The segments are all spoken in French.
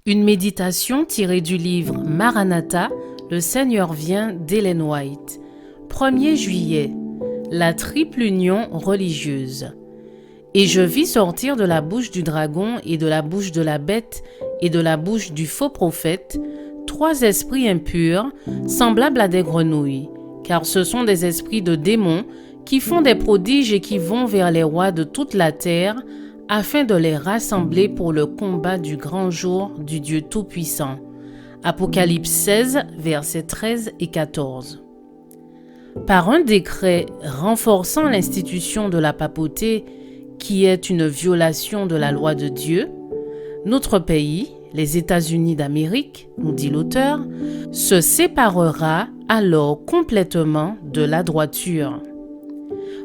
Une méditation tirée du livre Maranatha, le Seigneur vient d'Ellen White. 1er juillet, la triple union religieuse. Et je vis sortir de la bouche du dragon et de la bouche de la bête et de la bouche du faux prophète 3 esprits impurs, semblables à des grenouilles, car ce sont des esprits de démons qui font des prodiges et qui vont vers les rois de toute la terre, afin de les rassembler pour le combat du grand jour du Dieu Tout-Puissant. Apocalypse 16, versets 13 et 14. Par un décret renforçant l'institution de la papauté, qui est une violation de la loi de Dieu, notre pays, les États-Unis d'Amérique, nous dit l'auteur, se séparera alors complètement de la droiture.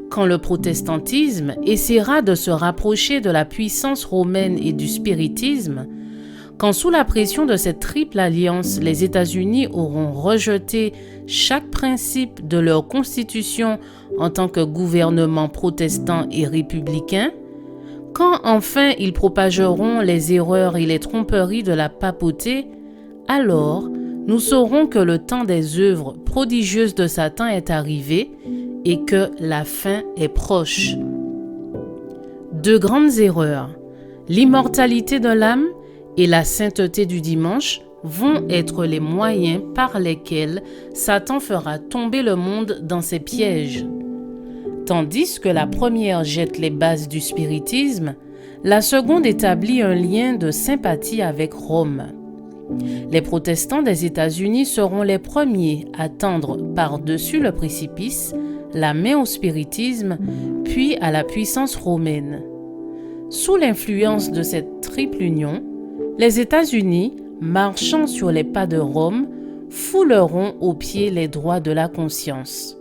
Quand le protestantisme essaiera de se rapprocher de la puissance romaine et du spiritisme, quand sous la pression de cette triple alliance, les États-Unis auront rejeté chaque principe de leur constitution en tant que gouvernement protestant et républicain, quand enfin ils propageront les erreurs et les tromperies de la papauté, alors nous saurons que le temps des œuvres prodigieuses de Satan est arrivé et que la fin est proche. 2 grandes erreurs, l'immortalité de l'âme et la sainteté du dimanche, vont être les moyens par lesquels Satan fera tomber le monde dans ses pièges. Tandis que la première jette les bases du spiritisme, la seconde établit un lien de sympathie avec Rome. Les protestants des États-Unis seront les premiers à tendre par-dessus le précipice la main au spiritisme, puis à la puissance romaine. Sous l'influence de cette triple union, les États-Unis, marchant sur les pas de Rome, fouleront aux pieds les droits de la conscience.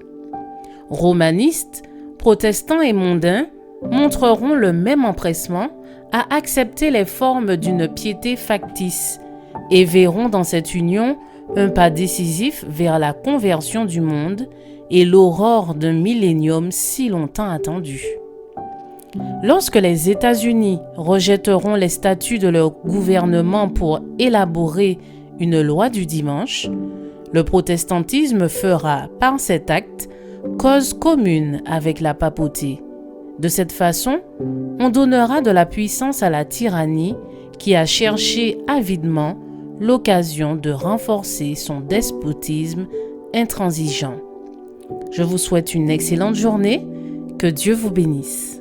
Romanistes, protestants et mondains montreront le même empressement à accepter les formes d'une piété factice et verront dans cette union un pas décisif vers la conversion du monde et l'aurore d'un millénium si longtemps attendu. Lorsque les États-Unis rejetteront les statuts de leur gouvernement pour élaborer une loi du dimanche, le protestantisme fera, par cet acte, cause commune avec la papauté. De cette façon, on donnera de la puissance à la tyrannie qui a cherché avidement l'occasion de renforcer son despotisme intransigeant. Je vous souhaite une excellente journée. Que Dieu vous bénisse.